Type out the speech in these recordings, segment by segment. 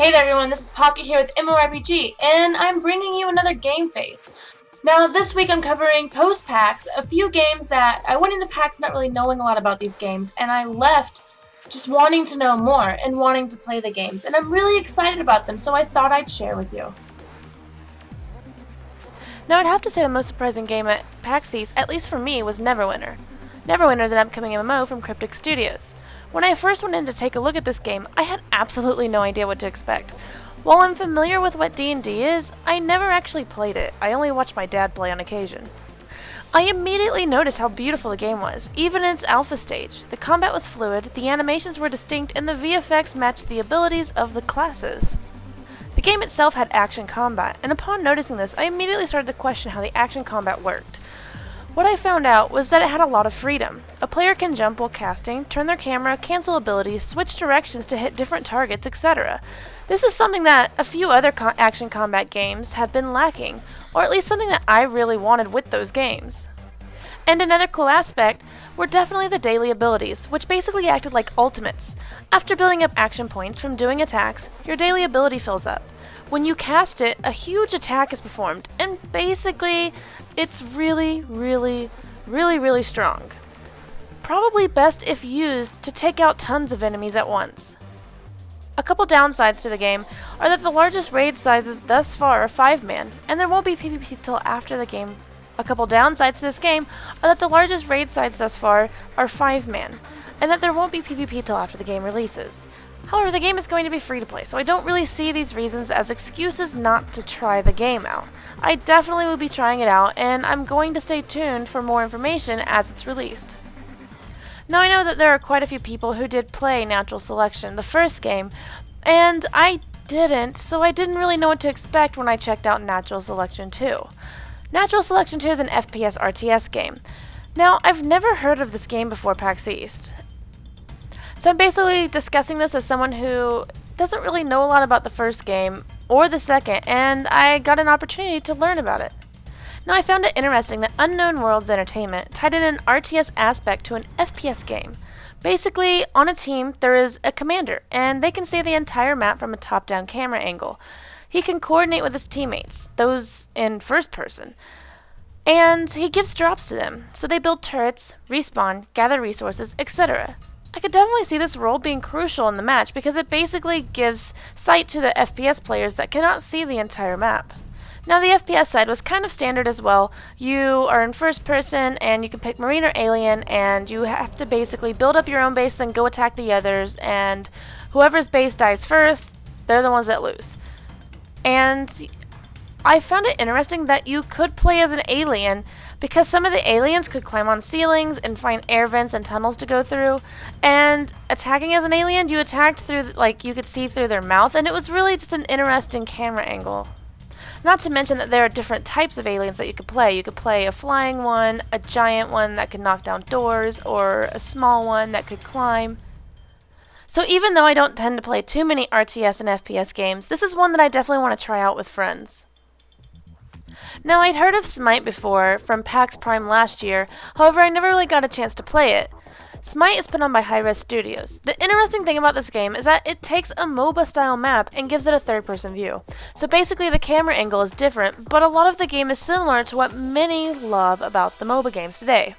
Hey there everyone, this is Pokket here with MMORPG, and I'm bringing you another game face. Now this week I'm covering post-PAX, a few games that I went into PAX not really knowing a lot about these games, and I left just wanting to know more and wanting to play the games, and I'm really excited about them, so I thought I'd share with you. Now I'd have to say the most surprising game at PAX East, at least for me, was Neverwinter. Neverwinter is an upcoming MMO from Cryptic Studios. When I first went in to take a look at this game, I had absolutely no idea what to expect. While I'm familiar with what D&D is, I never actually played it. I only watched my dad play on occasion. I immediately noticed how beautiful the game was, even in its alpha stage. The combat was fluid, the animations were distinct, and the VFX matched the abilities of the classes. The game itself had action combat, and upon noticing this, I immediately started to question how the action combat worked. What I found out was that it had a lot of freedom. A player can jump while casting, turn their camera, cancel abilities, switch directions to hit different targets, etc. This is something that a few other action combat games have been lacking, or at least something that I really wanted with those games. And another cool aspect were definitely the daily abilities, which basically acted like ultimates. After building up action points from doing attacks, your daily ability fills up. When you cast it, a huge attack is performed, and basically, it's really strong. Probably best if used to take out tons of enemies at once. A couple downsides to the game are that the largest raid sizes thus far are 5-man, and there won't be PvP till after the game. A couple downsides to this game are that the largest raid sizes thus far are 5-man, and that there won't be PvP till after the game releases. However, the game is going to be free to play, so I don't really see these reasons as excuses not to try the game out. I definitely will be trying it out, and I'm going to stay tuned for more information as it's released. Now I know that there are quite a few people who did play Natural Selection, the first game, and I didn't, so I didn't really know what to expect when I checked out Natural Selection 2. Natural Selection 2 is an FPS RTS game. Now, I've never heard of this game before PAX East. So I'm basically discussing this as someone who doesn't really know a lot about the first game or the second, and I got an opportunity to learn about it. Now I found it interesting that Unknown Worlds Entertainment tied in an RTS aspect to an FPS game. Basically, on a team, there is a commander, and they can see the entire map from a top-down camera angle. He can coordinate with his teammates, those in first person, and he gives drops to them, so they build turrets, respawn, gather resources, etc. I could definitely see this role being crucial in the match because it basically gives sight to the FPS players that cannot see the entire map. Now the FPS side was kind of standard as well. You are in first person and you can pick Marine or Alien, and you have to basically build up your own base, then go attack the others, and whoever's base dies first, they're the ones that lose. And I found it interesting that you could play as an alien because some of the aliens could climb on ceilings and find air vents and tunnels to go through, and attacking as an alien, you attacked through, you could see through their mouth, and it was really just an interesting camera angle. Not to mention that there are different types of aliens that you could play. You could play a flying one, a giant one that could knock down doors, or a small one that could climb. So even though I don't tend to play too many RTS and FPS games, this is one that I definitely want to try out with friends. Now, I'd heard of SMITE before from PAX Prime last year, however I never really got a chance to play it. SMITE is put on by Hi-Res Studios. The interesting thing about this game is that it takes a MOBA style map and gives it a third-person view. So basically the camera angle is different, but a lot of the game is similar to what many love about the MOBA games today.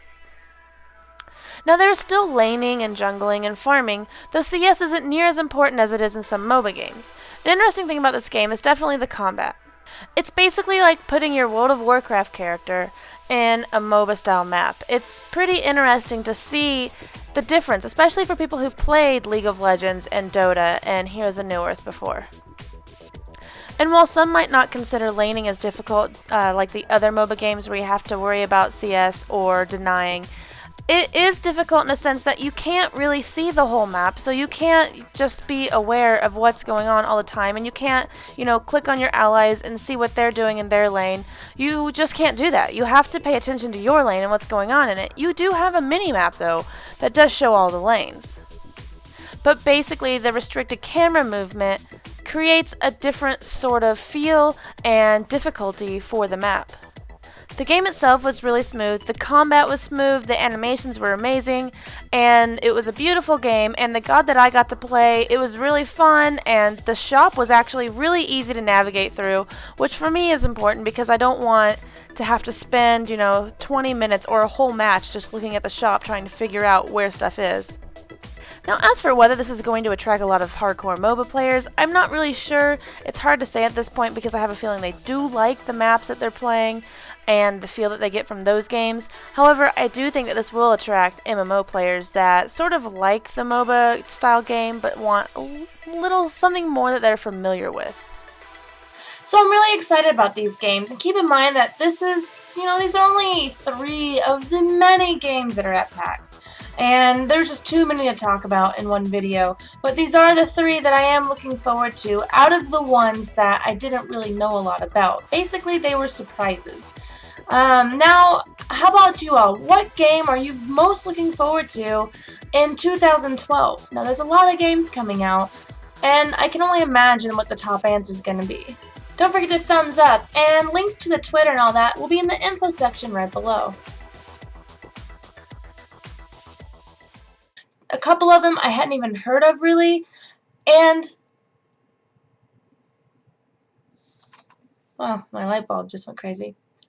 Now there's still laning and jungling and farming, though CS isn't near as important as it is in some MOBA games. An interesting thing about this game is definitely the combat. It's basically like putting your World of Warcraft character in a MOBA style map. It's pretty interesting to see the difference, especially for people who played League of Legends and Dota and Heroes of Newerth before. And while some might not consider laning as difficult, like the other MOBA games where you have to worry about CS or denying, it is difficult in a sense that you can't really see the whole map, so you can't just be aware of what's going on all the time, and you can't, click on your allies and see what they're doing in their lane. You just can't do that. You have to pay attention to your lane and what's going on in it. You do have a mini-map, though, that does show all the lanes. But basically, the restricted camera movement creates a different sort of feel and difficulty for the map. The game itself was really smooth, the combat was smooth, the animations were amazing, and it was a beautiful game, and the god that I got to play, it was really fun, and the shop was actually really easy to navigate through, which for me is important because I don't want to have to spend, 20 minutes or a whole match just looking at the shop trying to figure out where stuff is. Now, as for whether this is going to attract a lot of hardcore MOBA players, I'm not really sure. It's hard to say at this point because I have a feeling they do like the maps that they're playing and the feel that they get from those games. However, I do think that this will attract MMO players that sort of like the MOBA style game but want a little something more that they're familiar with. So I'm really excited about these games, and keep in mind that these are only 3 of the many games that are at PAX. And there's just too many to talk about in one video, but these are the 3 that I am looking forward to out of the ones that I didn't really know a lot about. Basically, they were surprises. Now, how about you all? What game are you most looking forward to in 2012? Now, there's a lot of games coming out, and I can only imagine what the top answer is going to be. Don't forget to thumbs up, and links to the Twitter and all that will be in the info section right below. A couple of them I hadn't even heard of really, and well, my light bulb just went crazy.